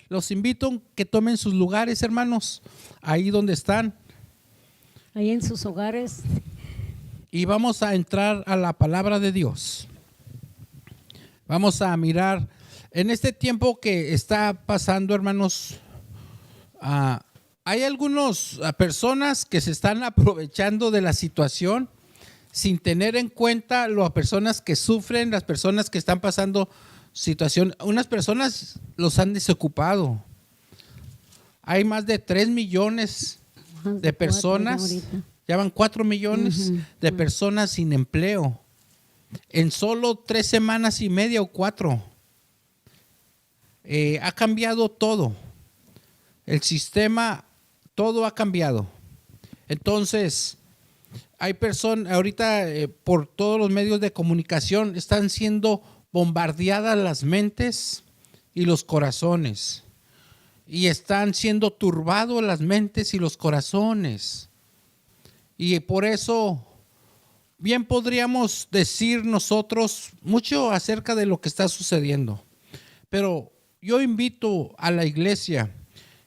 Los invito a que tomen sus lugares, hermanos, ahí donde están. Ahí en sus hogares. Y vamos a entrar a la palabra de Dios. Vamos a mirar en este tiempo que está pasando, hermanos. Hay algunas personas que se están aprovechando de la situación sin tener en cuenta las personas que sufren, las personas que están pasando situación. Unas personas los han desocupado. Hay más de 3 millones de personas, ya van 4 millones de personas sin empleo. En solo 3 semanas y media o 4. Ha cambiado todo. El sistema, todo ha cambiado. Entonces, hay personas, ahorita por todos los medios de comunicación están siendo bombardeadas las mentes y los corazones. Y están siendo turbados las mentes y los corazones. Y por eso, bien podríamos decir nosotros mucho acerca de lo que está sucediendo. Pero yo invito a la iglesia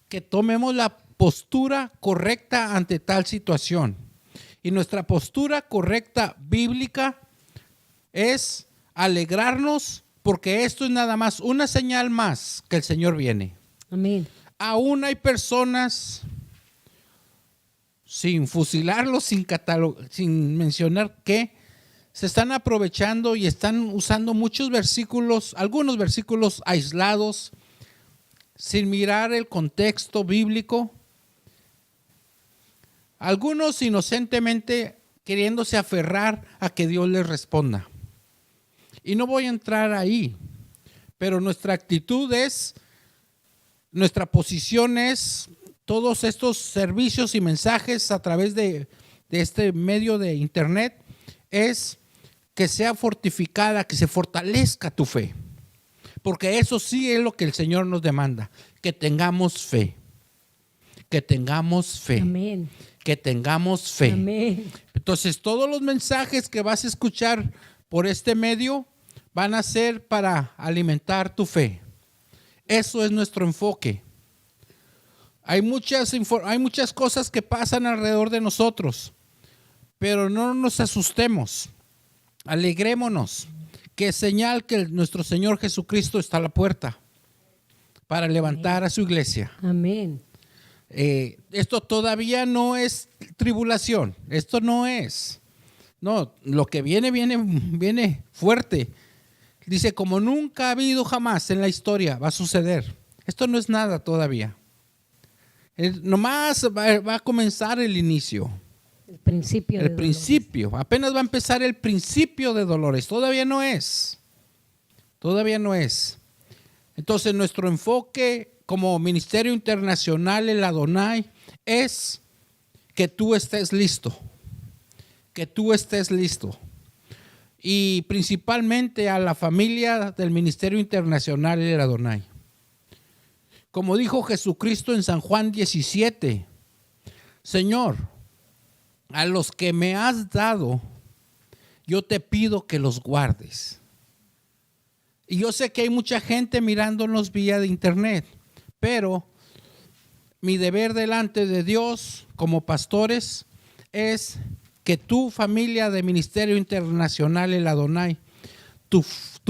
que tomemos la postura correcta ante tal situación. Y nuestra postura correcta bíblica es alegrarnos, porque esto es nada más una señal más que el Señor viene. Amén. Aún hay personas, sin fusilarlos, sin mencionar qué, se están aprovechando y están usando muchos versículos, algunos versículos aislados, sin mirar el contexto bíblico. Algunos inocentemente queriéndose aferrar a que Dios les responda. Y no voy a entrar ahí, pero nuestra actitud es, nuestra posición es, todos estos servicios y mensajes a través de este medio de internet, es que sea fortificada, que se fortalezca tu fe. Porque eso sí es lo que el Señor nos demanda, que tengamos fe. Que tengamos fe. Amén. Que tengamos fe. Amén. Entonces, todos los mensajes que vas a escuchar por este medio van a ser para alimentar tu fe. Eso es nuestro enfoque. Hay muchas cosas que pasan alrededor de nosotros, pero no nos asustemos. Alegrémonos, que es señal que nuestro Señor Jesucristo está a la puerta para levantar a su iglesia. Amén. Esto todavía no es tribulación, esto no es. No, lo que viene fuerte. Dice, como nunca ha habido jamás en la historia, va a suceder. Esto no es nada todavía. Nomás va a comenzar el inicio. El principio. El principio. Apenas va a empezar el principio de dolores. Todavía no es. Todavía no es. Entonces, nuestro enfoque como Ministerio Internacional El Adonai es que tú estés listo. Que tú estés listo. Y principalmente a la familia del Ministerio Internacional El Adonai. Como dijo Jesucristo en San Juan 17, Señor, a los que me has dado, yo te pido que los guardes. Y yo sé que hay mucha gente mirándonos vía de internet, pero mi deber delante de Dios como pastores es que tu familia de Ministerio Internacional El Adonai, tu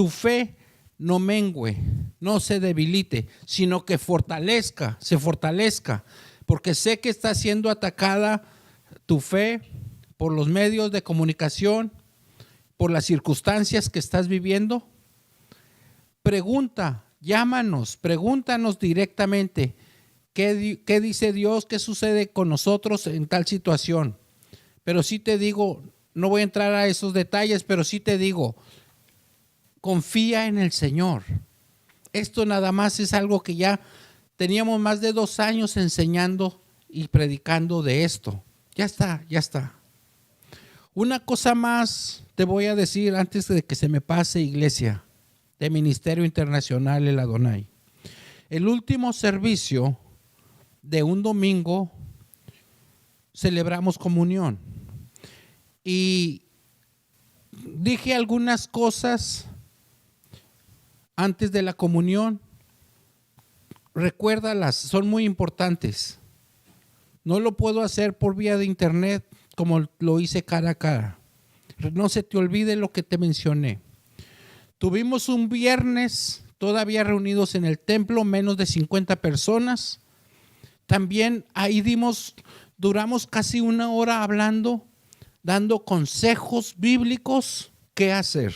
fe no mengue, no se debilite, sino que se fortalezca, porque sé que está siendo atacada tu fe por los medios de comunicación, por las circunstancias que estás viviendo. Pregunta, llámanos, pregúntanos directamente qué dice Dios, qué sucede con nosotros en tal situación. Pero sí te digo, no voy a entrar a esos detalles, pero sí te digo, confía en el Señor. Esto nada más es algo que ya teníamos más de 2 años enseñando y predicando de esto. Ya está. Una cosa más te voy a decir antes de que se me pase, iglesia de Ministerio Internacional El Adonai. El último servicio de un domingo celebramos comunión. Y dije algunas cosas antes de la comunión recuérdalas, son muy importantes. No lo puedo hacer por vía de internet como lo hice cara a cara. No se te olvide lo que te mencioné. Tuvimos un viernes todavía reunidos en el templo, menos de 50 personas. También ahí duramos casi una hora hablando, dando consejos bíblicos, qué hacer.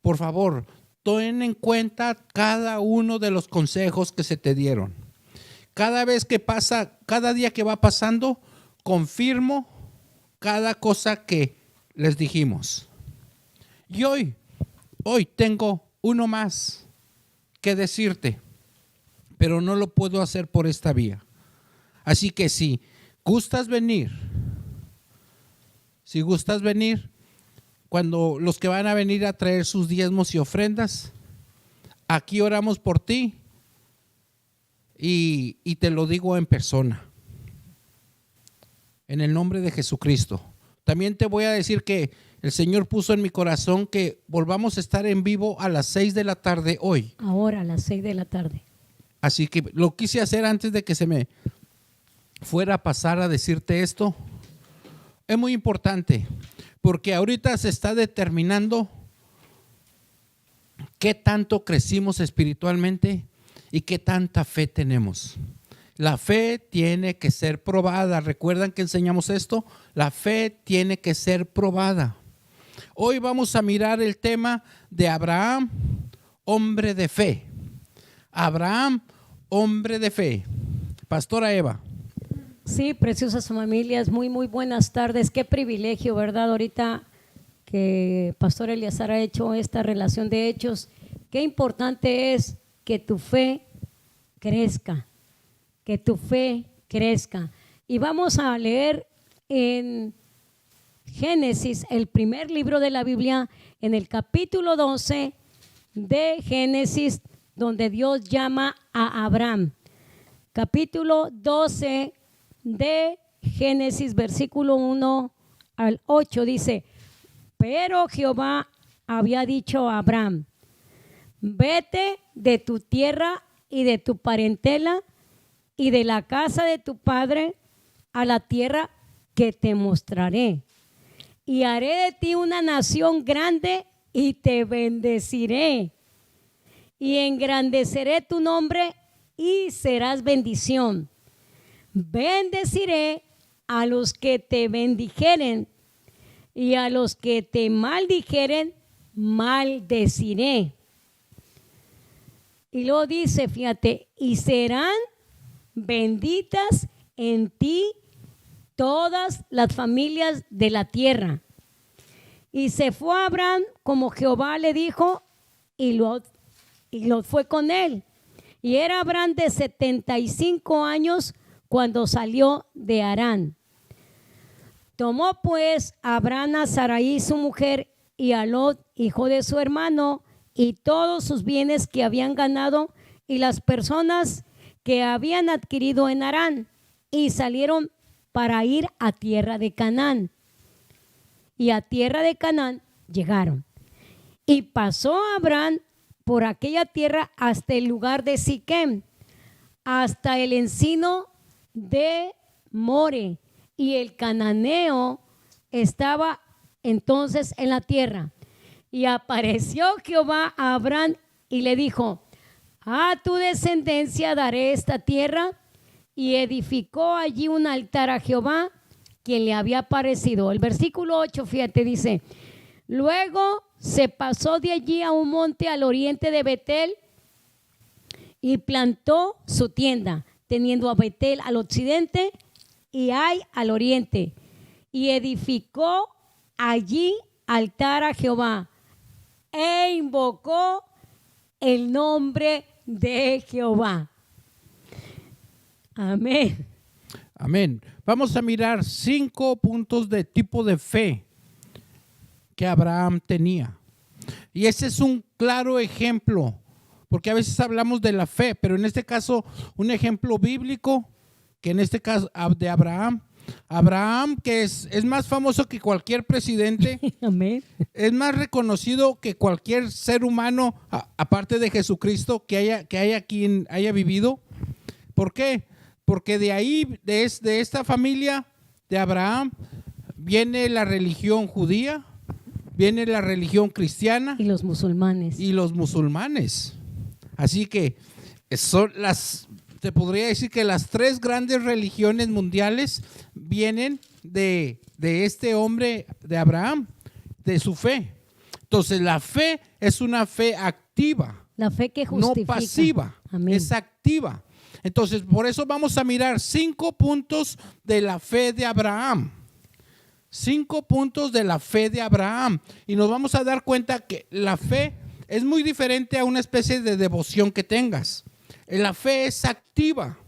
Por favor, tomen en cuenta cada uno de los consejos que se te dieron. Cada vez que pasa, cada día que va pasando, confirmo cada cosa que les dijimos. Y hoy tengo uno más que decirte, pero no lo puedo hacer por esta vía. Así que si gustas venir, cuando los que van a venir a traer sus diezmos y ofrendas, aquí oramos por ti y te lo digo en persona, en el nombre de Jesucristo. También te voy a decir que el Señor puso en mi corazón que volvamos a estar en vivo a las 6 de la tarde hoy. Ahora a las 6 de la tarde. Así que lo quise hacer antes de que se me fuera a pasar a decirte esto. Es muy importante porque ahorita se está determinando qué tanto crecimos espiritualmente y qué tanta fe tenemos. La fe tiene que ser probada. ¿Recuerdan que enseñamos esto? La fe tiene que ser probada. Hoy vamos a mirar el tema de Abraham, hombre de fe. Abraham, hombre de fe. Pastora Eva. Sí, preciosas familias, muy buenas tardes. Qué privilegio, ¿verdad? Ahorita que Pastor Eleazar ha hecho esta relación de hechos, qué importante es que tu fe crezca, que tu fe crezca. Y vamos a leer en Génesis, el primer libro de la Biblia, en el capítulo 12 de Génesis, donde Dios llama a Abraham. Capítulo 12 de Génesis, versículo 1 al 8, dice: pero Jehová había dicho a Abraham: vete de tu tierra y de tu parentela y de la casa de tu padre a la tierra que te mostraré, y haré de ti una nación grande y te bendeciré y engrandeceré tu nombre y serás bendición. Bendeciré a los que te bendijeren y a los que te maldijeren maldeciré. Y luego dice, fíjate, y serán benditas en ti todas las familias de la tierra. Y se fue Abraham como Jehová le dijo, y Lot fue con él. Y era Abraham de 75 años cuando salió de Harán. Tomó pues Abraham a Sarai su mujer y a Lot, hijo de su hermano, y todos sus bienes que habían ganado y las personas que habían adquirido en Harán, y salieron para ir a tierra de Canaán. Y a tierra de Canaán llegaron. Y pasó Abraham por aquella tierra hasta el lugar de Siquem, hasta el encino de More, y el cananeo estaba entonces en la tierra. Y apareció Jehová a Abraham y le dijo: a tu descendencia daré esta tierra. Y edificó allí un altar a Jehová, quien le había aparecido. El versículo 8, fíjate, dice: luego se pasó de allí a un monte al oriente de Betel y plantó su tienda, teniendo a Betel al occidente y Ai al oriente, y edificó allí altar a Jehová e invocó el nombre de Jehová. Amén. Amén. Vamos a mirar 5 puntos de tipo de fe que Abraham tenía. Y ese es un claro ejemplo, porque a veces hablamos de la fe, pero en este caso un ejemplo bíblico, que en este caso de Abraham, Abraham, que es más famoso que cualquier presidente, Amén. es más reconocido que cualquier ser humano, aparte de Jesucristo, que haya quien haya vivido. ¿Por qué? Porque de ahí, de esta familia de Abraham, viene la religión judía, viene la religión cristiana Y los musulmanes. y los musulmanes. Así que son te podría decir que las tres grandes religiones mundiales vienen de este hombre de Abraham, de su fe. Entonces la fe es una fe activa, La fe que no justifica. pasiva, Amén. es activa. Entonces por eso vamos a mirar 5 puntos de la fe de Abraham. 5 puntos de la fe de Abraham. Y nos vamos a dar cuenta que la fe es muy diferente a una especie de devoción que tengas. La fe es activa,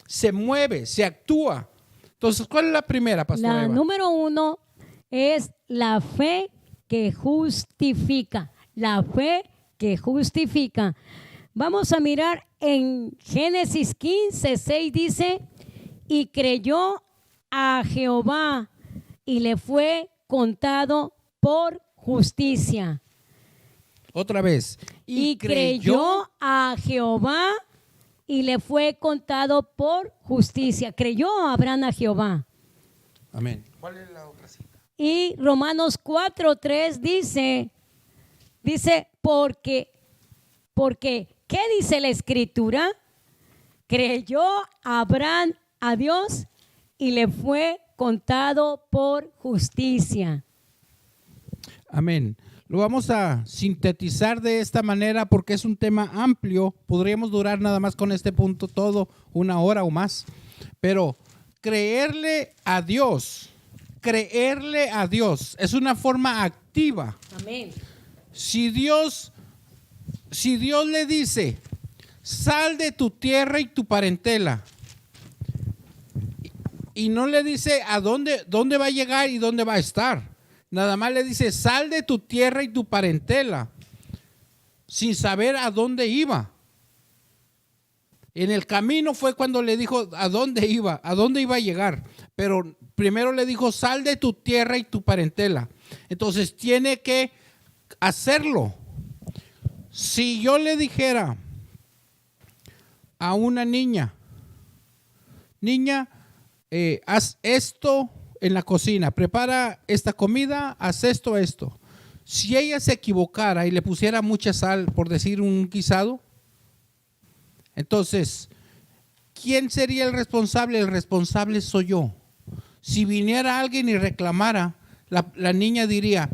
se mueve, se actúa. Entonces, ¿cuál es la primera, pastora La Eva? número 1 es la fe que justifica. La fe que justifica. Vamos a mirar en Génesis 15:6 dice, y creyó a Jehová y le fue contado por justicia. Otra vez. Y creyó a Jehová y le fue contado por justicia. Creyó Abraham a Jehová. Amén. ¿Cuál es la otra cita? Y Romanos 4:3 dice, porque, ¿qué dice la Escritura? Creyó Abraham a Dios y le fue contado por justicia. Amén. Lo vamos a sintetizar de esta manera porque es un tema amplio. Podríamos durar nada más con este punto todo 1 hora o más. Pero creerle a Dios es una forma activa. Amén. Si Dios le dice, sal de tu tierra y tu parentela, y no le dice a dónde va a llegar y dónde va a estar, nada más le dice, sal de tu tierra y tu parentela, sin saber a dónde iba. En el camino fue cuando le dijo a dónde iba a llegar, pero primero le dijo, sal de tu tierra y tu parentela. Entonces tiene que hacerlo. Si yo le dijera a una niña, haz esto en la cocina, prepara esta comida, haz esto. Si ella se equivocara y le pusiera mucha sal, por decir un guisado, entonces, ¿quién sería el responsable? El responsable soy yo. Si viniera alguien y reclamara, la niña diría,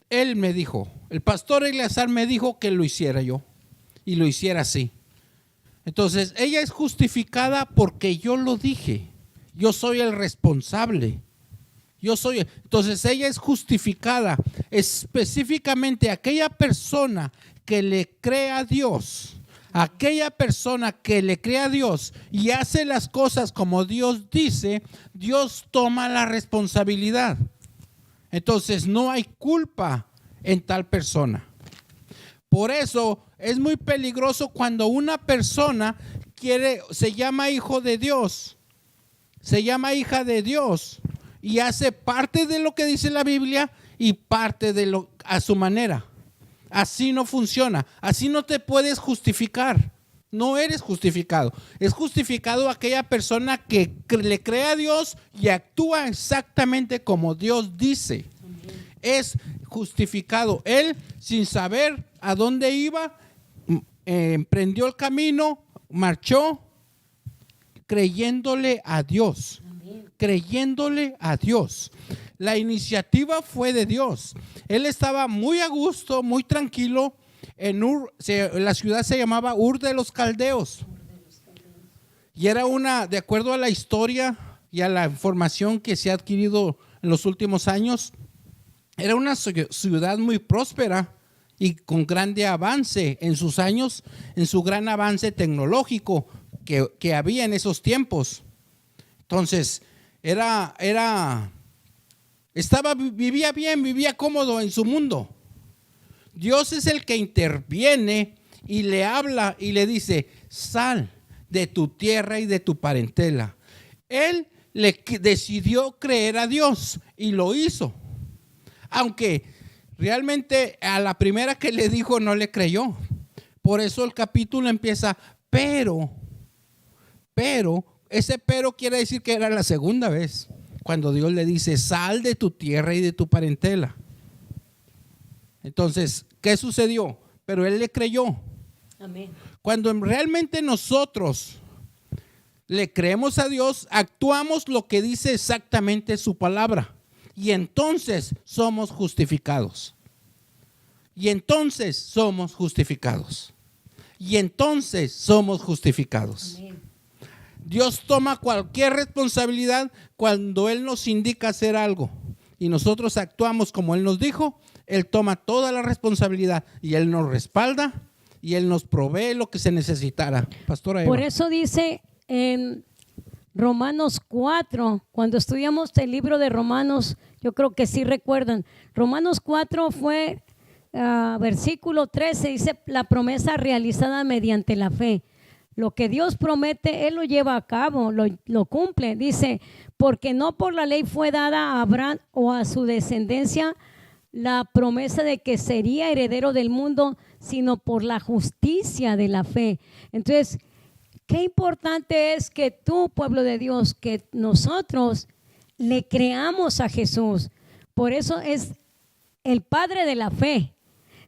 él me dijo, el pastor Eleazar me dijo que lo hiciera yo y lo hiciera así. Entonces, ella es justificada porque yo lo dije. Yo soy el responsable. Entonces ella es justificada. Específicamente aquella persona que le cree a Dios. Aquella persona que le cree a Dios y hace las cosas como Dios dice, Dios toma la responsabilidad. Entonces no hay culpa en tal persona. Por eso es muy peligroso cuando una persona se llama hijo de Dios, se llama hija de Dios y hace parte de lo que dice la Biblia y parte a su manera. Así no funciona, así no te puedes justificar. No eres justificado. Es justificado aquella persona que le cree a Dios y actúa exactamente como Dios dice. Es justificado. Él, sin saber a dónde iba, emprendió el camino, marchó creyéndole a Dios. Creyéndole a Dios. La iniciativa fue de Dios. Él estaba muy a gusto, muy tranquilo. En la ciudad se llamaba Ur de los Caldeos. Y era de acuerdo a la historia y a la información que se ha adquirido en los últimos años, era una ciudad muy próspera y con grande avance en sus años, en su gran avance tecnológico que había en esos tiempos. Entonces, vivía bien, vivía cómodo en su mundo. Dios es el que interviene y le habla y le dice, sal de tu tierra y de tu parentela. Él decidió creer a Dios y lo hizo. Aunque realmente a la primera que le dijo no le creyó. Por eso el capítulo empieza, pero, ese pero quiere decir que era la segunda vez. Cuando Dios le dice, sal de tu tierra y de tu parentela. Entonces, ¿qué sucedió? Pero él le creyó. Amén. Cuando realmente nosotros le creemos a Dios, actuamos lo que dice exactamente su palabra. Y entonces somos justificados. Y entonces somos justificados. Y entonces somos justificados. Amén. Dios toma cualquier responsabilidad cuando Él nos indica hacer algo. Y nosotros actuamos como Él nos dijo. Él toma toda la responsabilidad y Él nos respalda y Él nos provee lo que se necesitara. Pastora Eva. Por eso dice en Romanos 4, cuando estudiamos el libro de Romanos, yo creo que sí recuerdan, Romanos 4 fue versículo 13, dice la promesa realizada mediante la fe. Lo que Dios promete, Él lo lleva a cabo, lo cumple. Dice, porque no por la ley fue dada a Abraham o a su descendencia la promesa de que sería heredero del mundo, sino por la justicia de la fe. Entonces, qué importante es que tú, pueblo de Dios, que nosotros le creamos a Jesús. Por eso es el Padre de la fe.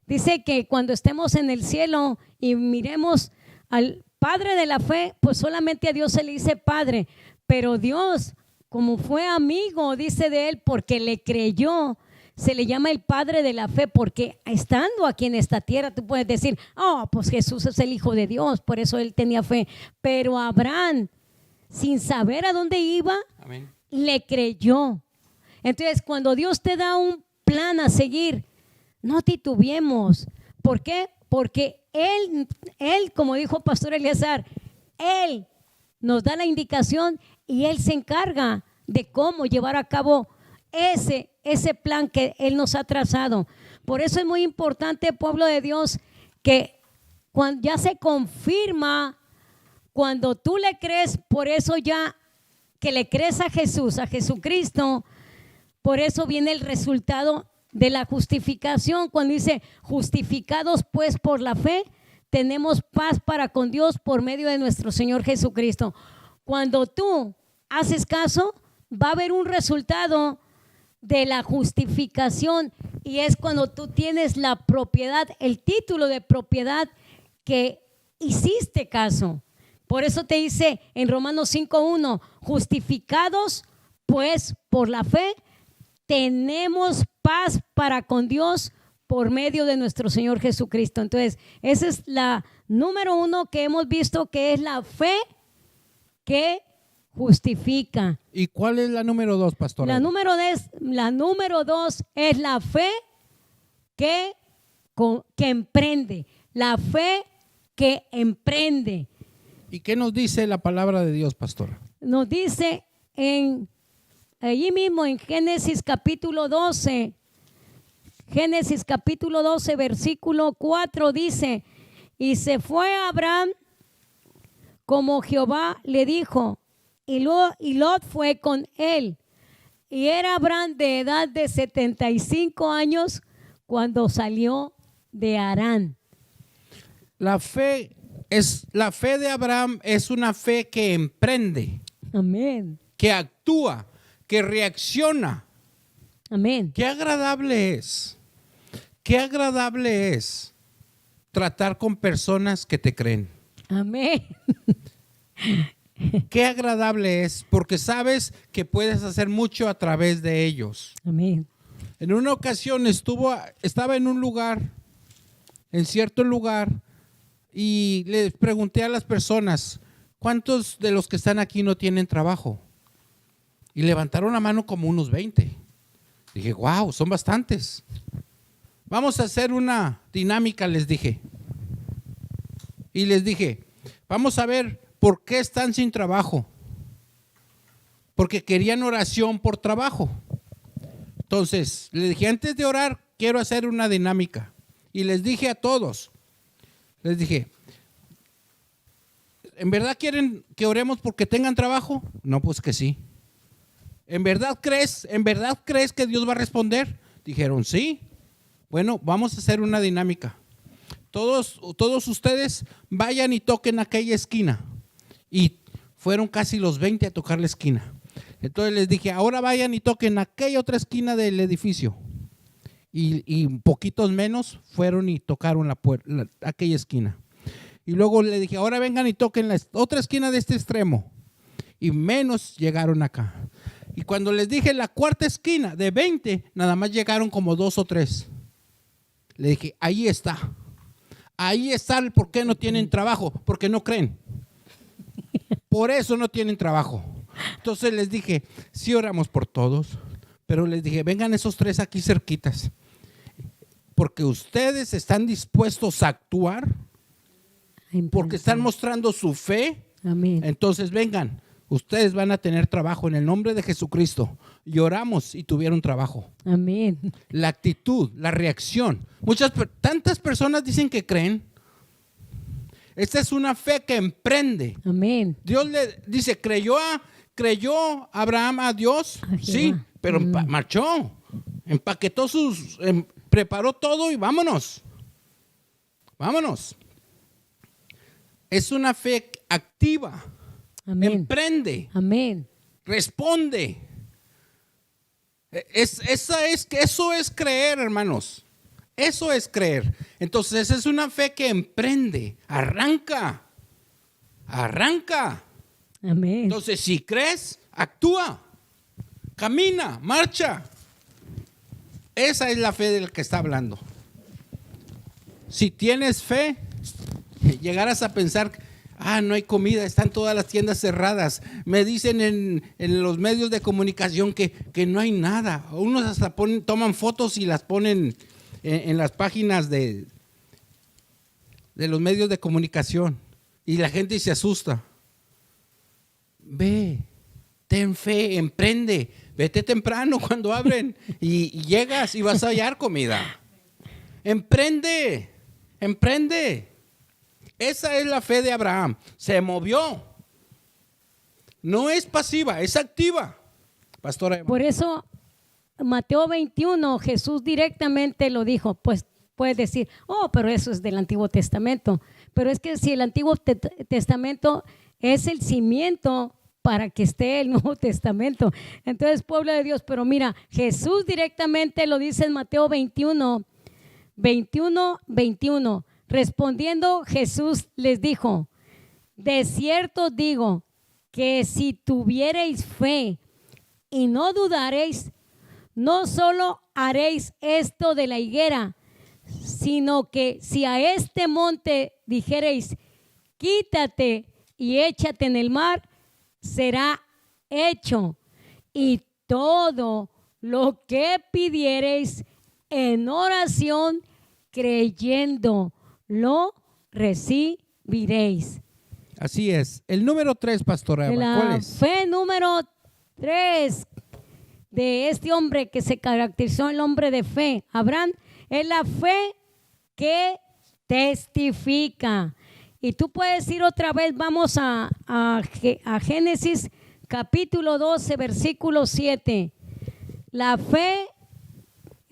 Dice que cuando estemos en el cielo y miremos al Padre de la fe, pues solamente a Dios se le dice Padre. Pero Dios, como fue amigo, dice de él, porque le creyó, se le llama el Padre de la fe, porque estando aquí en esta tierra tú puedes decir, pues Jesús es el Hijo de Dios, por eso él tenía fe. Pero Abraham, sin saber a dónde iba, Amén, le creyó. Entonces, cuando Dios te da un plan a seguir, no titubeemos. ¿Por qué? Porque Él, como dijo Pastor Eleazar, Él nos da la indicación y Él se encarga de cómo llevar a cabo ese plan que Él nos ha trazado. Por eso es muy importante, pueblo de Dios, que cuando ya se confirma, cuando tú le crees, por eso ya que le crees a Jesús, a Jesucristo, por eso viene el resultado de la justificación. Cuando dice, justificados pues por la fe, tenemos paz para con Dios por medio de nuestro Señor Jesucristo. Cuando tú haces caso, va a haber un resultado de la justificación, y es cuando tú tienes la propiedad, el título de propiedad que hiciste caso. Por eso te dice en Romanos 5:1, justificados pues por la fe, tenemos paz para con Dios por medio de nuestro Señor Jesucristo. Entonces, esa es la número 1 que hemos visto, que es la fe que justifica. ¿Y cuál es la número 2, pastor? La número 2 es la fe que emprende. La fe que emprende. ¿Y qué nos dice la palabra de Dios, pastor? Nos dice allí mismo en Génesis capítulo 12, versículo 4 dice, y se fue Abraham como Jehová le dijo, y Lot fue con él. Y era Abraham de edad de 75 años cuando salió de Harán. La fe de Abraham es una fe que emprende. Amén. Que actúa, que reacciona. Amén. Qué agradable es tratar con personas que te creen. Amén. Qué agradable es, porque sabes que puedes hacer mucho a través de ellos. Amén. En una ocasión estaba en cierto lugar, y les pregunté a las personas, ¿cuántos de los que están aquí no tienen trabajo? Y levantaron la mano como unos 20. Dije, wow, son bastantes. Vamos a hacer una dinámica, les dije. Y les dije, vamos a ver por qué están sin trabajo. Porque querían oración por trabajo. Entonces, les dije, antes de orar, quiero hacer una dinámica. Y les dije a todos, les dije, ¿en verdad quieren que oremos porque tengan trabajo? No, pues que sí. ¿en verdad crees que Dios va a responder? Dijeron, sí. Bueno, vamos a hacer una dinámica. Todos ustedes vayan y toquen aquella esquina. Y fueron casi los 20 a tocar la esquina. Entonces les dije, ahora vayan y toquen aquella otra esquina del edificio. Y poquitos menos fueron y tocaron aquella esquina. Y luego le dije, ahora vengan y toquen la otra esquina de este extremo. Y menos llegaron acá. Y cuando les dije la cuarta esquina de 20, nada más llegaron como 2 o 3. Le dije, ahí está. Ahí está el por qué no tienen trabajo, porque no creen. Por eso no tienen trabajo. Entonces les dije, sí oramos por todos, pero les dije, vengan esos 3 aquí cerquitas, porque ustedes están dispuestos a actuar, porque están mostrando su fe. Amén. Entonces vengan, ustedes van a tener trabajo en el nombre de Jesucristo. Y oramos y tuvieron trabajo. Amén. La actitud, la reacción. Tantas personas dicen que creen. Esta es una fe que emprende. Amén. Dios le dice, ¿creyó Abraham a Dios? Sí, pero marchó, empaquetó preparó todo y vámonos. Vámonos. Es una fe activa. Amén. Emprende. Amén. Responde. Eso es creer, hermanos. Eso es creer. Entonces es una fe que emprende, arranca. Amén. Entonces si crees, actúa, camina, marcha. Esa es la fe de la que está hablando. Si tienes fe, llegarás a pensar, no hay comida, están todas las tiendas cerradas. Me dicen en los medios de comunicación que no hay nada. Unos hasta toman fotos y las ponen en las páginas de los medios de comunicación. Y la gente se asusta. Ve, ten fe, emprende. Vete temprano cuando abren y llegas y vas a hallar comida. Emprende. Esa es la fe de Abraham. Se movió. No es pasiva, es activa. Pastora Emma. Por eso, Mateo 21, Jesús directamente lo dijo. Pues puedes decir, pero eso es del Antiguo Testamento. Pero es que si el Antiguo Testamento es el cimiento para que esté el Nuevo Testamento. Entonces, pueblo de Dios, pero mira, Jesús directamente lo dice en Mateo 21. Respondiendo, Jesús les dijo, de cierto digo que si tuviereis fe y no dudaréis, no solo haréis esto de la higuera, sino que si a este monte dijereis, quítate y échate en el mar, será hecho. Y todo lo que pidiereis en oración, creyendo, lo recibiréis. Así es. El número 3, pastora Eva, ¿cuál es? Fe número 3 de este hombre que se caracterizó el hombre de fe, Abraham, es la fe que testifica. Y tú puedes ir otra vez, vamos a Génesis capítulo 12, versículo 7. La fe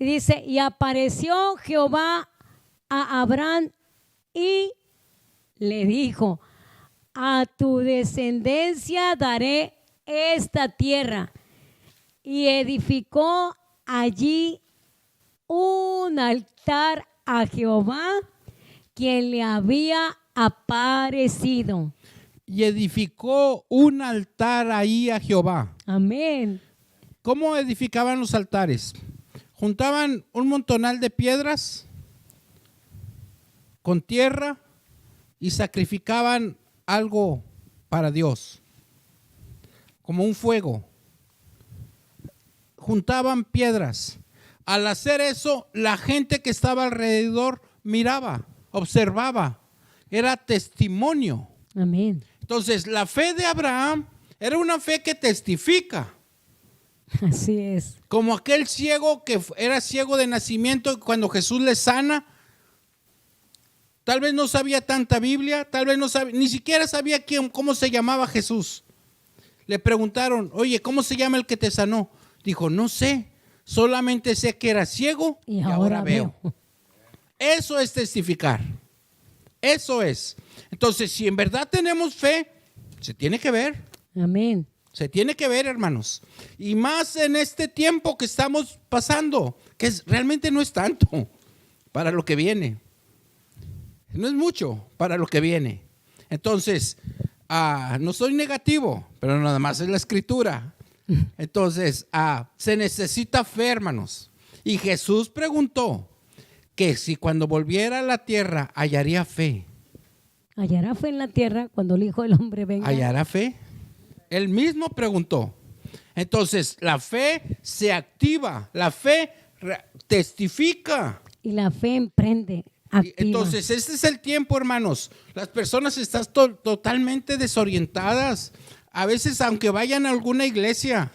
dice, y apareció Jehová a Abraham y le dijo, a tu descendencia daré esta tierra. Y edificó allí un altar a Jehová, quien le había aparecido. Y edificó un altar ahí a Jehová. Amén. ¿Cómo edificaban los altares? Juntaban un montonal de piedras con tierra y sacrificaban algo para Dios, como un fuego. Juntaban piedras. Al hacer eso, la gente que estaba alrededor miraba, observaba, era testimonio. Amén. Entonces, la fe de Abraham era una fe que testifica. Así es. Como aquel ciego que era ciego de nacimiento, cuando Jesús le sana, tal vez no sabía tanta Biblia, tal vez no sabía, ni siquiera sabía cómo se llamaba Jesús. Le preguntaron, oye, ¿cómo se llama el que te sanó? Dijo, no sé, solamente sé que era ciego y ahora veo. Eso es testificar. Eso es. Entonces, si en verdad tenemos fe, se tiene que ver. Amén. Se tiene que ver, hermanos. Y más en este tiempo que estamos pasando, que realmente no es tanto para lo que viene. No es mucho para lo que viene. Entonces, no soy negativo, pero nada más es la escritura. Entonces, se necesita fe, hermanos. Y Jesús preguntó que si cuando volviera a la tierra hallaría fe. ¿Hallará fe en la tierra cuando el Hijo del Hombre venga? ¿Hallará fe? Él mismo preguntó. Entonces, la fe se activa, la fe testifica. Y la fe emprende, activa. Entonces, este es el tiempo, hermanos. Las personas están totalmente desorientadas. A veces, aunque vayan a alguna iglesia,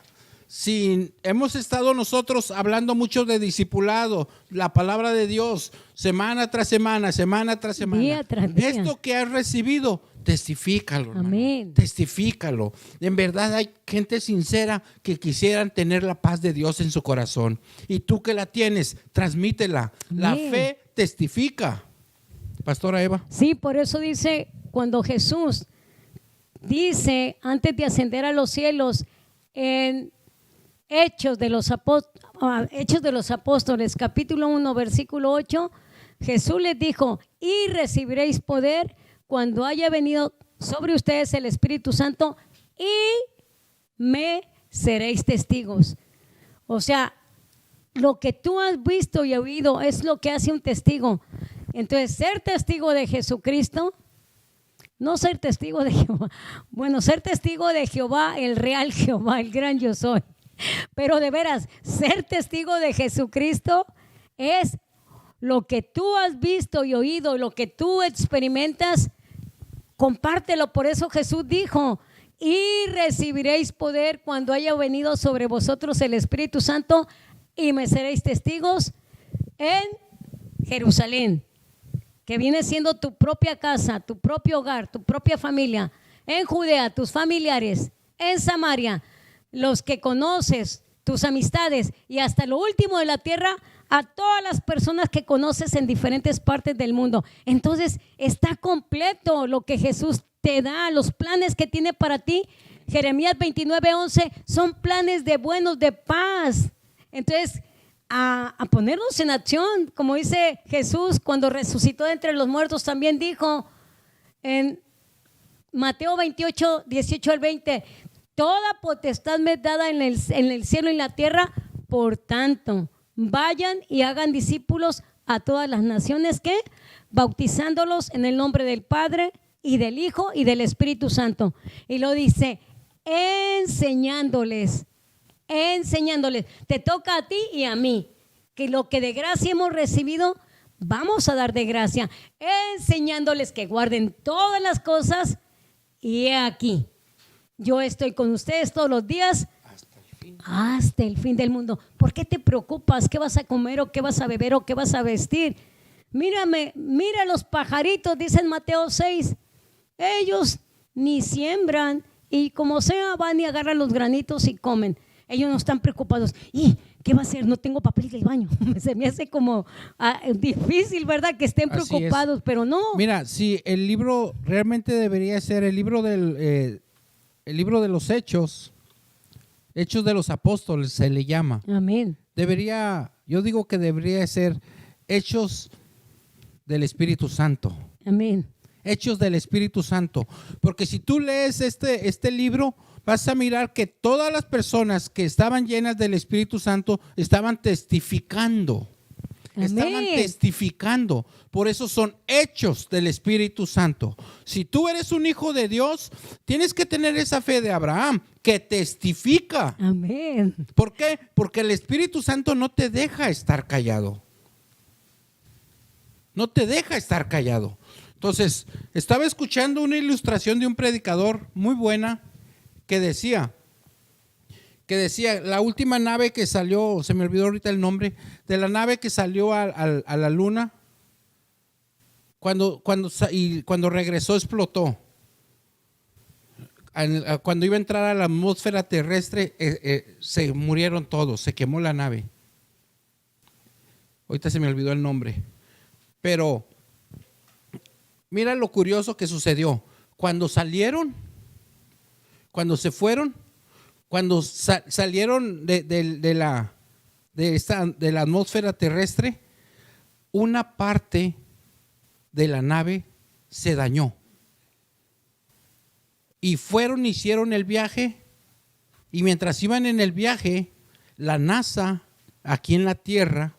hemos estado nosotros hablando mucho de discipulado, la palabra de Dios, semana tras semana, semana tras semana. Día tras día. Esto que has recibido, testifícalo, hermano. Amén. Testifícalo. En verdad hay gente sincera que quisieran tener la paz de Dios en su corazón. Y tú que la tienes, transmítela. Amén. La fe testifica. Pastora Eva. Sí, por eso dice, cuando Jesús dice, antes de ascender a los cielos, en Hechos de los Apóstoles, capítulo 1, versículo 8, Jesús les dijo, y recibiréis poder cuando haya venido sobre ustedes el Espíritu Santo y me seréis testigos. O sea, lo que tú has visto y oído es lo que hace un testigo. Entonces, ser testigo de Jesucristo, no ser testigo de Jehová, bueno, ser testigo de Jehová, el real Jehová, el gran yo soy. Pero de veras, ser testigo de Jesucristo es lo que tú has visto y oído, lo que tú experimentas, compártelo. Por eso Jesús dijo, y recibiréis poder cuando haya venido sobre vosotros el Espíritu Santo y me seréis testigos en Jerusalén, que viene siendo tu propia casa, tu propio hogar, tu propia familia, en Judea, tus familiares, en Samaria, los que conoces, tus amistades y hasta lo último de la tierra, a todas las personas que conoces en diferentes partes del mundo. Entonces está completo lo que Jesús te da, los planes que tiene para ti. Jeremías 29:11 son planes de buenos, de paz. Entonces a ponernos en acción, como dice Jesús cuando resucitó de entre los muertos, también dijo en Mateo 28, 18 al 20, toda potestad me es dada en el cielo y en la tierra, por tanto, vayan y hagan discípulos a todas las naciones, ¿qué? Bautizándolos en el nombre del Padre y del Hijo y del Espíritu Santo. Y lo dice, enseñándoles. Te toca a ti y a mí, que lo que de gracia hemos recibido, vamos a dar de gracia, enseñándoles que guarden todas las cosas. Y he aquí, yo estoy con ustedes todos los días hasta el fin del mundo. ¿Por qué te preocupas? ¿Qué vas a comer o qué vas a beber o qué vas a vestir? Mira los pajaritos, dice en Mateo 6. Ellos ni siembran y como sea van y agarran los granitos y comen. Ellos no están preocupados. ¿Y qué va a hacer? No tengo papel del baño. Se me hace como difícil, ¿verdad? Que estén preocupados, pero no. Mira, sí, el libro realmente debería ser el libro de los Hechos de los Apóstoles se le llama. Amén. Yo digo que debería ser Hechos del Espíritu Santo. Amén. Hechos del Espíritu Santo. Porque si tú lees este libro, vas a mirar que todas las personas que estaban llenas del Espíritu Santo estaban testificando. Amén. Estaban testificando. Por eso son hechos del Espíritu Santo. Si tú eres un hijo de Dios, tienes que tener esa fe de Abraham que testifica. Amén. ¿Por qué? Porque el Espíritu Santo no te deja estar callado. No te deja estar callado. Entonces, estaba escuchando una ilustración de un predicador muy buena que decía, la última nave que salió, se me olvidó ahorita el nombre, de la nave que salió a la luna, cuando regresó explotó. cuando iba a entrar a la atmósfera terrestre, se murieron todos, se quemó la nave. Ahorita se me olvidó el nombre. Pero mira lo curioso que sucedió. Cuando salieron, cuando se fueron, cuando salieron de la atmósfera terrestre, una parte de la nave se dañó. Y hicieron el viaje, y mientras iban en el viaje, la NASA, aquí en la Tierra,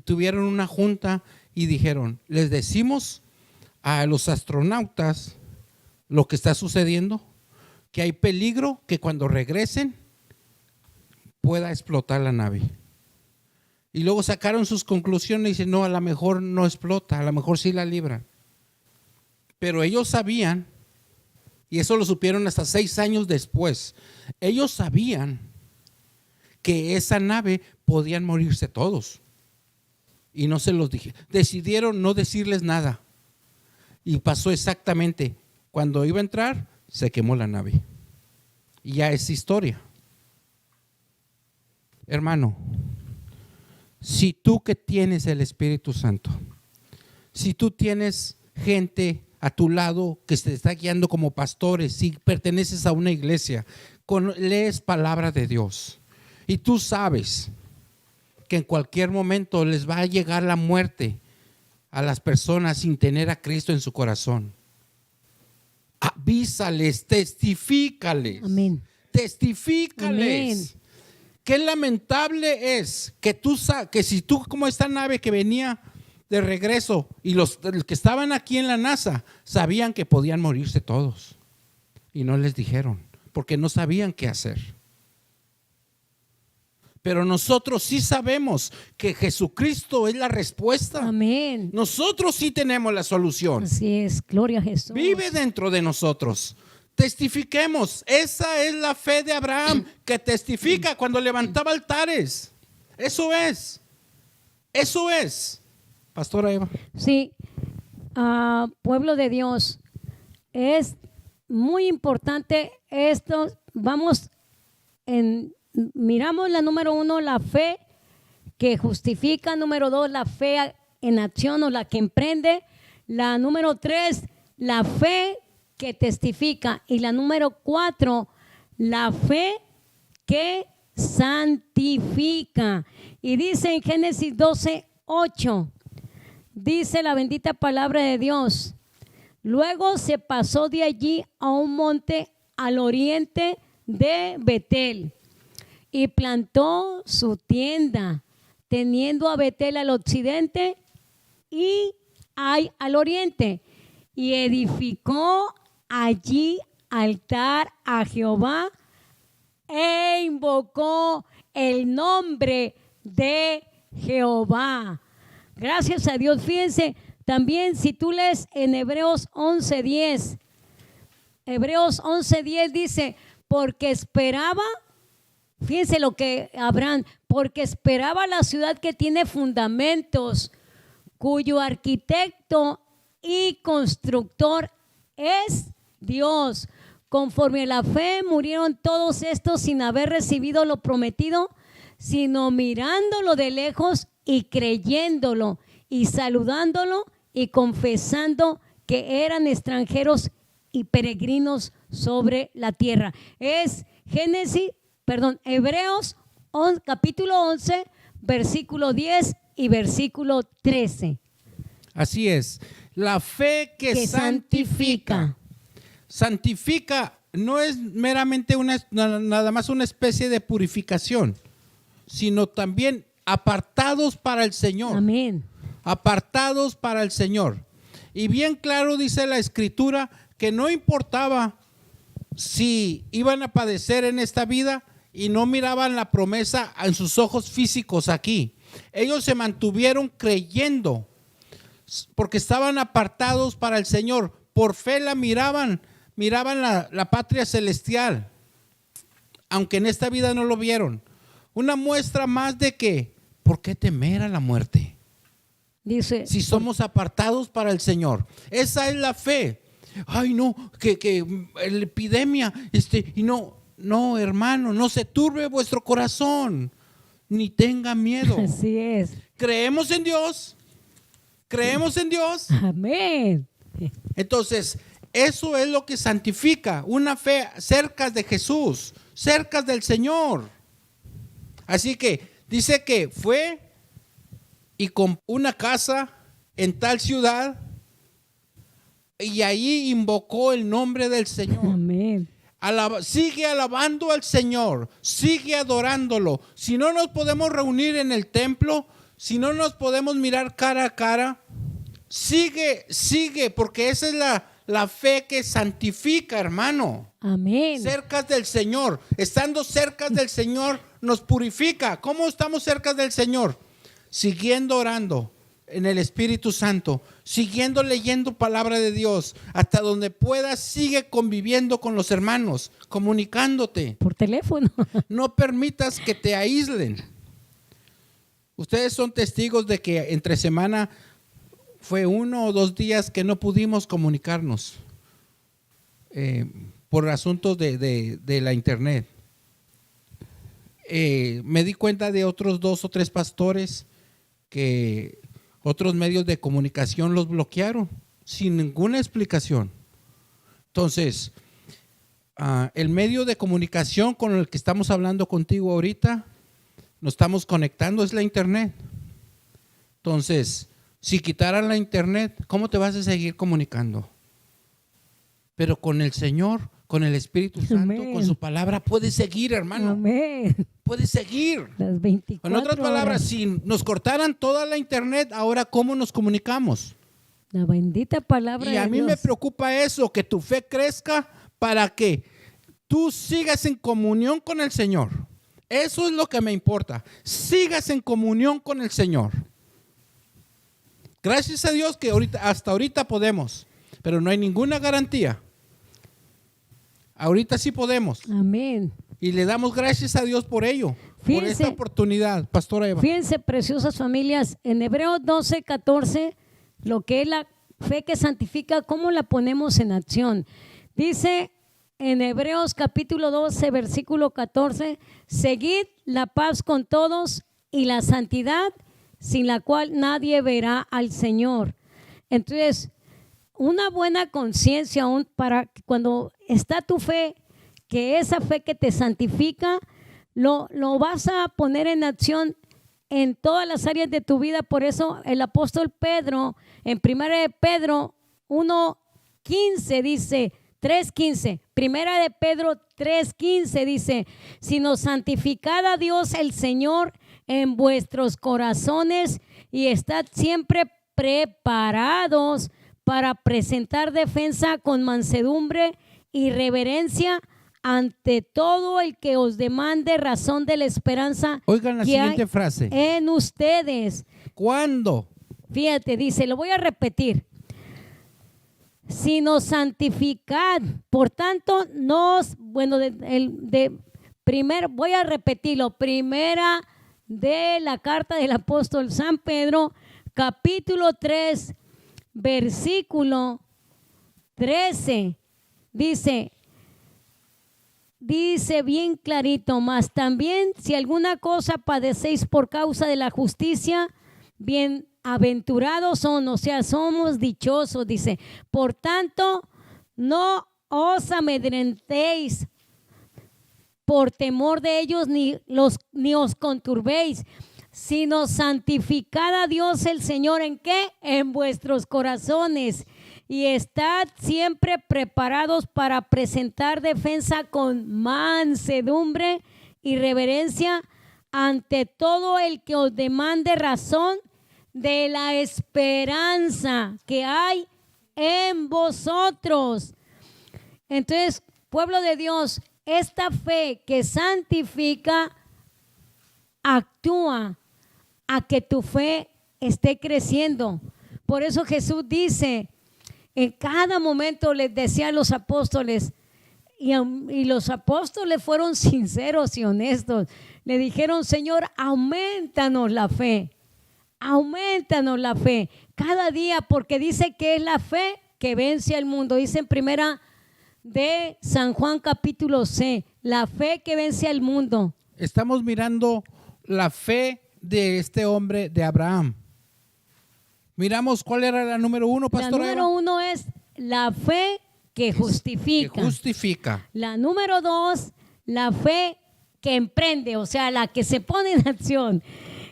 tuvieron una junta y dijeron, les decimos a los astronautas lo que está sucediendo, que hay peligro que cuando regresen pueda explotar la nave. Y luego sacaron sus conclusiones y dicen, no, a lo mejor no explota, a lo mejor sí la libran. Pero ellos sabían, y eso lo supieron hasta 6 años después, ellos sabían que esa nave podían morirse todos. Y no se los dije. Decidieron no decirles nada. Y pasó exactamente. Cuando iba a entrar, se quemó la nave. Y ya es historia. Hermano, si tú que tienes el Espíritu Santo, si tú tienes gente a tu lado que te está guiando como pastores, si perteneces a una iglesia, lees palabra de Dios y tú sabes que en cualquier momento les va a llegar la muerte a las personas sin tener a Cristo en su corazón, avísales, testifícales. Amén. Testifícales. Amén. Qué lamentable es que si tú, como esta nave que venía de regreso, y los que estaban aquí en la NASA sabían que podían morirse todos y no les dijeron porque no sabían qué hacer. Pero nosotros sí sabemos que Jesucristo es la respuesta. Amén. Nosotros sí tenemos la solución. Así es, gloria a Jesús. Vive dentro de nosotros. Testifiquemos. Esa es la fe de Abraham, que testifica cuando levantaba altares. Eso es. Pastora Eva. Sí, pueblo de Dios, es muy importante esto. Miramos la número 1, la fe que justifica. Número 2, la fe en acción o la que emprende. La número 3, la fe que testifica. Y la número 4, la fe que santifica. Y dice en Génesis 12:8, dice la bendita palabra de Dios: luego se pasó de allí a un monte al oriente de Betel y plantó su tienda, teniendo a Betel al occidente y Ai al oriente, y edificó allí altar a Jehová e invocó el nombre de Jehová. Gracias a Dios. Fíjense, también si tú lees en Hebreos 11:10, Hebreos 11:10 dice, porque esperaba, fíjense lo que Abraham, porque esperaba la ciudad que tiene fundamentos, cuyo arquitecto y constructor es Dios. Conforme a la fe murieron todos estos sin haber recibido lo prometido, sino mirándolo de lejos y creyéndolo y saludándolo y confesando que eran extranjeros y peregrinos sobre la tierra. Es Hebreos capítulo 11, versículo 10 y versículo 13. Así es. La fe que santifica. Santifica no es meramente nada más una especie de purificación, sino también apartados para el Señor. Amén. Apartados para el Señor. Y bien claro dice la Escritura que no importaba si iban a padecer en esta vida y no miraban la promesa en sus ojos físicos aquí. Ellos se mantuvieron creyendo porque estaban apartados para el Señor. Por fe la miraban la patria celestial, aunque en esta vida no lo vieron. Una muestra más de que, ¿por qué temer a la muerte? Dice, si somos apartados para el Señor. Esa es la fe. ay no, que la epidemia, y no, hermano, no se turbe vuestro corazón, ni tenga miedo. Así es. Creemos en Dios. Amén. Entonces, eso es lo que santifica una fe cerca de Jesús, cerca del Señor. Así que dice que fue y compró una casa en tal ciudad y ahí invocó el nombre del Señor. Amén. Sigue alabando al Señor, sigue adorándolo. Si no nos podemos reunir en el templo, si no nos podemos mirar cara a cara, sigue, porque esa es la fe que santifica, hermano. Amén. Cerca del Señor, estando cerca del Señor nos purifica. ¿Cómo estamos cerca del Señor? Siguiendo orando en el Espíritu Santo, siguiendo leyendo palabra de Dios, hasta donde puedas, sigue conviviendo con los hermanos, comunicándote. Por teléfono. No permitas que te aíslen. Ustedes son testigos de que entre semana fue 1 o 2 días que no pudimos comunicarnos por asuntos de la internet. Me di cuenta de otros 2 o 3 pastores que otros medios de comunicación los bloquearon sin ninguna explicación. Entonces, el medio de comunicación con el que estamos hablando contigo ahorita, nos estamos conectando, es la internet. Entonces, si quitaran la internet, ¿cómo te vas a seguir comunicando? Pero con el Señor, con el Espíritu Santo, Amén. con su palabra, puedes seguir, hermano. Amén. Puedes seguir. Las 24 En otras palabras, horas. si nos cortaran toda la internet, ahora ¿cómo nos comunicamos? La bendita palabra Y a de mí Dios. me preocupa eso, que tu fe crezca para que tú sigas en comunión con el Señor. Eso es lo que me importa. Sigas en comunión con el Señor. Gracias a Dios que hasta ahorita podemos, pero no hay ninguna garantía. Ahorita sí podemos. Amén. Y le damos gracias a Dios por ello, por Fíjense. esta oportunidad, Pastora Eva. Fíjense, preciosas familias, en Hebreos 12:14, lo que es la fe que santifica, ¿cómo la ponemos en acción? Dice en Hebreos capítulo 12, versículo 14, seguid la paz con todos y la santidad, sin la cual nadie verá al Señor. Entonces, una buena conciencia para cuando está tu fe, que esa fe que te santifica, lo vas a poner en acción en todas las áreas de tu vida. Por eso el apóstol Pedro, en 1 de Pedro 1:15 dice, 3:15, 1 de Pedro 3:15 dice, sino santificad a Dios el Señor en vuestros corazones y estad siempre preparados para presentar defensa con mansedumbre y reverencia ante todo el que os demande razón de la esperanza. Oigan la que siguiente hay frase. en ustedes. ¿Cuándo? Fíjate, dice, lo voy a repetir. Sino santificad, por tanto, voy a repetirlo, primera de la carta del apóstol San Pedro, capítulo 3, versículo 13, dice bien clarito, mas también si alguna cosa padecéis por causa de la justicia, bienaventurados son, o sea, somos dichosos, dice. Por tanto, no os amedrentéis por temor de ellos, ni os conturbéis, sino santificad a Dios el Señor, ¿en qué? En vuestros corazones, y estad siempre preparados para presentar defensa con mansedumbre y reverencia ante todo el que os demande razón de la esperanza que hay en vosotros. Entonces, pueblo de Dios, esta fe que santifica actúa a que tu fe esté creciendo. Por eso Jesús dice, en cada momento les decía a los apóstoles, y los apóstoles fueron sinceros y honestos, le dijeron, Señor, aumentanos la fe cada día, porque dice que es la fe que vence al mundo. Dice en primera de San Juan capítulo C, la fe que vence al mundo. Estamos mirando la fe de este hombre, de Abraham. Miramos cuál era la número 1, pastora. La número 1 es la fe que justifica. Que justifica. La número 2, la fe que emprende, o sea, la que se pone en acción.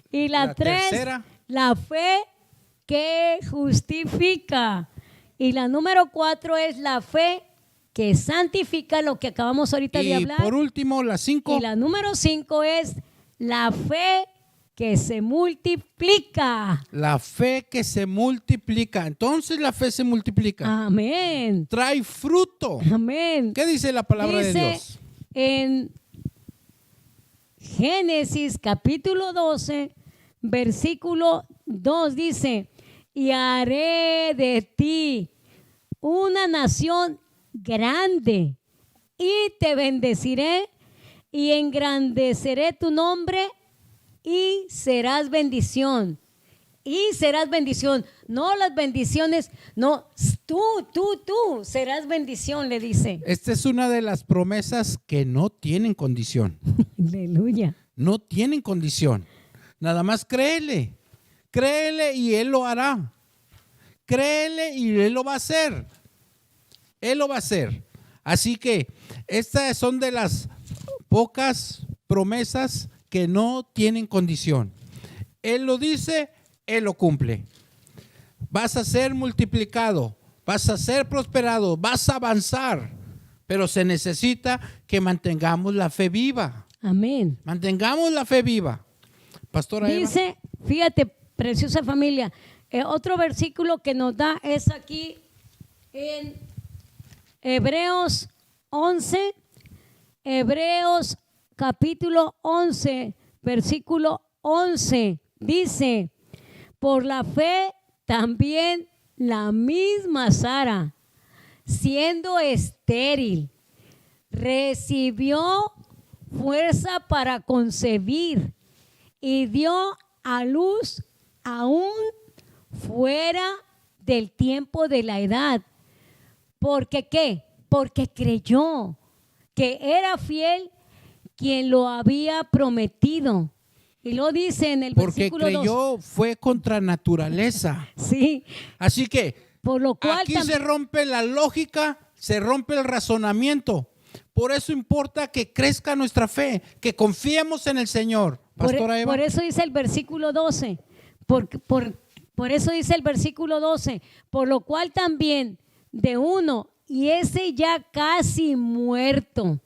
Y la 3, tercera, la fe que justifica. Y la número 4 es la fe que santifica, lo que acabamos ahorita de hablar. Y por último, la 5. Y la número 5 es la fe que se multiplica. La fe que se multiplica. Entonces la fe se multiplica. Amén. Trae fruto. Amén. ¿Qué dice la palabra de Dios? En Génesis capítulo 12, versículo 2 dice, y haré de ti una nación grande y te bendeciré y engrandeceré tu nombre y serás bendición. Y serás bendición. No las bendiciones, no, tú serás bendición, le dice. Esta es una de las promesas que no tienen condición. Aleluya. No tienen condición. Nada más créele. Créele y Él lo hará. Créele y Él lo va a hacer. Él lo va a hacer. Así que estas son de las pocas promesas que no tienen condición. Él lo dice, Él lo cumple. Vas a ser multiplicado, vas a ser prosperado, vas a avanzar, pero se necesita que mantengamos la fe viva. Amén. Mantengamos la fe viva. Pastora Eva. Dice, fíjate, preciosa familia, otro versículo que nos da es aquí en Hebreos 11, Hebreos capítulo 11, versículo 11, dice, por la fe también la misma Sara, siendo estéril, recibió fuerza para concebir y dio a luz aún fuera del tiempo de la edad. ¿Porque qué? Porque creyó que era fiel quien lo había prometido. Y lo dice en el versículo 2. Porque creyó, fue contra naturaleza. Sí. Así que por lo cual aquí se rompe la lógica, se rompe el razonamiento. Por eso importa que crezca nuestra fe, que confiemos en el Señor. Pastora Eva. Por eso dice el versículo 12. Por eso dice el versículo 12. Por lo cual también de uno, y ese ya casi muerto,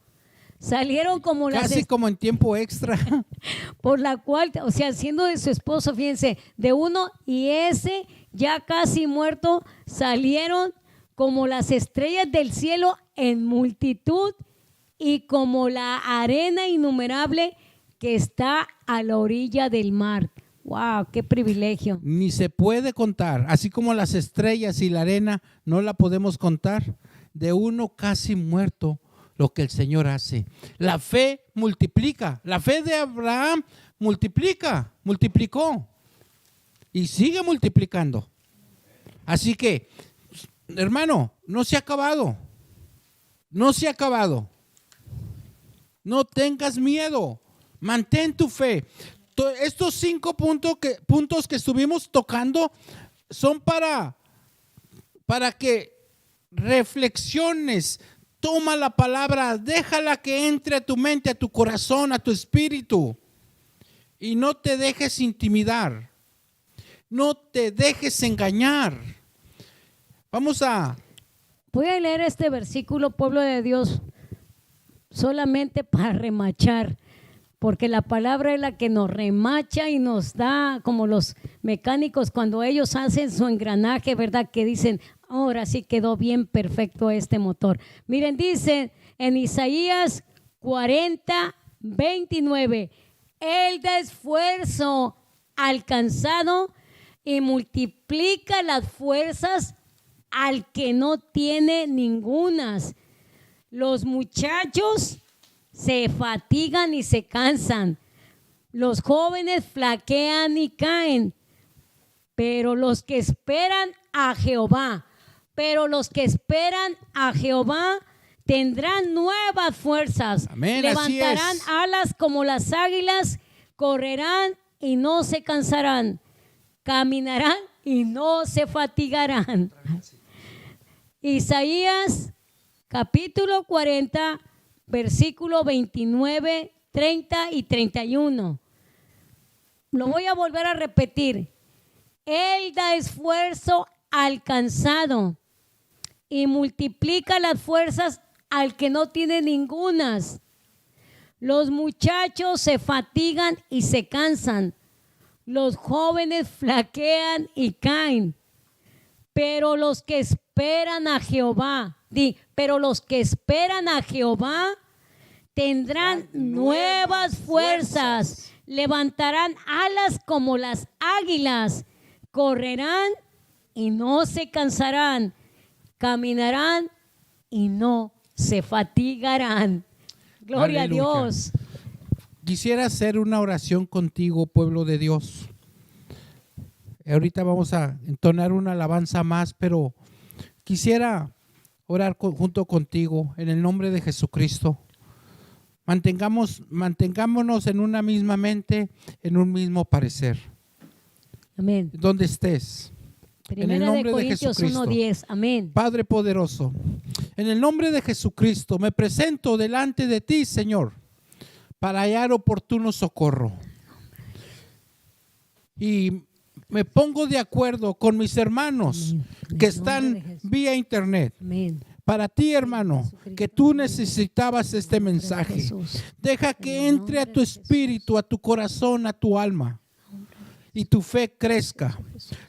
salieron como casi como en tiempo extra. Por la cual, o sea, siendo de su esposo, fíjense, de uno y ese ya casi muerto, salieron como las estrellas del cielo en multitud y como la arena innumerable que está a la orilla del mar. ¡Wow! ¡Qué privilegio! Ni se puede contar, así como las estrellas y la arena no la podemos contar. De uno casi muerto, lo que el Señor hace. La fe multiplica. La fe de Abraham multiplicó y sigue multiplicando. Así que, hermano, no se ha acabado. No se ha acabado. No tengas miedo. Mantén tu fe. Estos 5 puntos que estuvimos tocando son para que reflexiones. Toma la palabra, déjala que entre a tu mente, a tu corazón, a tu espíritu. Y no te dejes intimidar. No te dejes engañar. Voy a leer este versículo, pueblo de Dios, solamente para remachar. Porque la palabra es la que nos remacha y nos da, como los mecánicos cuando ellos hacen su engranaje, ¿verdad? Que dicen, ahora sí quedó bien perfecto este motor. Miren, dice en Isaías 40, 29, Él da esfuerzo al cansado y multiplica las fuerzas al que no tiene ningunas. Los muchachos se fatigan y se cansan. Los jóvenes flaquean y caen. Pero los que esperan a Jehová pero los que esperan a Jehová tendrán nuevas fuerzas. Amén, así Levantarán es. alas como las águilas, correrán y no se cansarán, caminarán y no se fatigarán. Isaías capítulo 40, versículo 29, 30 y 31. Lo voy a volver a repetir. Él da esfuerzo al cansado y multiplica las fuerzas al que no tiene ningunas. Los muchachos se fatigan y se cansan. Los jóvenes flaquean y caen. Pero los que esperan a Jehová, pero los que esperan a Jehová tendrán nuevas fuerzas. Levantarán alas como las águilas. Correrán y no se cansarán. Caminarán y no se fatigarán. Gloria Aleluya. a Dios. Quisiera hacer una oración contigo, pueblo de Dios. Ahorita vamos a entonar una alabanza más, pero quisiera orar junto contigo en el nombre de Jesucristo. Mantengámonos en una misma mente, en un mismo parecer. Amén. Donde estés. En el Primera de nombre de Corintios Jesucristo. 1:10. Amén. Padre poderoso, en el nombre de Jesucristo me presento delante de ti, Señor, para hallar oportuno socorro. Y me pongo de acuerdo con mis hermanos Amén. que En el nombre de están Jesús. vía internet. Amén. Para ti, hermano, que tú necesitabas este mensaje. Jesús. Deja que entre a tu espíritu, a tu corazón, a tu alma. Y tu fe crezca.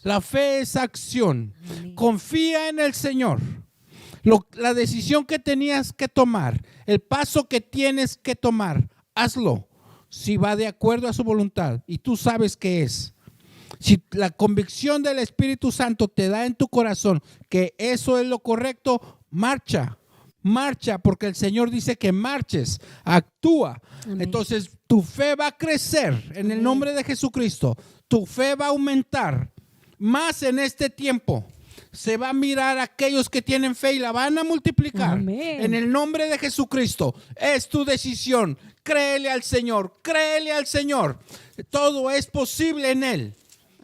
La fe es acción. Confía en el Señor. La decisión que tenías que tomar, el paso que tienes que tomar, hazlo. Si va de acuerdo a su voluntad y tú sabes qué es. Si la convicción del Espíritu Santo te da en tu corazón que eso es lo correcto, marcha, porque el Señor dice que marches, actúa. Amén. Entonces tu fe va a crecer en el nombre de Jesucristo. Tu fe va a aumentar más en este tiempo. Se va a mirar a aquellos que tienen fe y la van a multiplicar. Amén. En el nombre de Jesucristo. Es tu decisión. Créele al Señor, créele al Señor. Todo es posible en Él.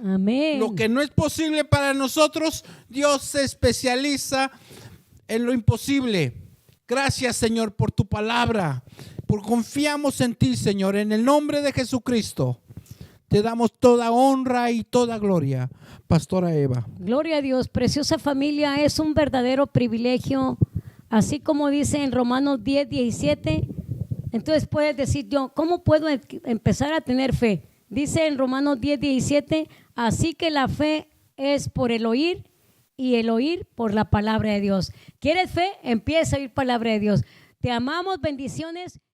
Amén. Lo que no es posible para nosotros, Dios se especializa en lo imposible. Gracias, Señor, por tu palabra. Confiamos en ti, Señor, en el nombre de Jesucristo. Te damos toda honra y toda gloria, Pastora Eva. Gloria a Dios, preciosa familia, es un verdadero privilegio, así como dice en Romanos 10:17. Entonces puedes decir yo, ¿cómo puedo empezar a tener fe? Dice en Romanos 10:17, así que la fe es por el oír y el oír por la palabra de Dios. ¿Quieres fe? Empieza a oír palabra de Dios. Te amamos, bendiciones.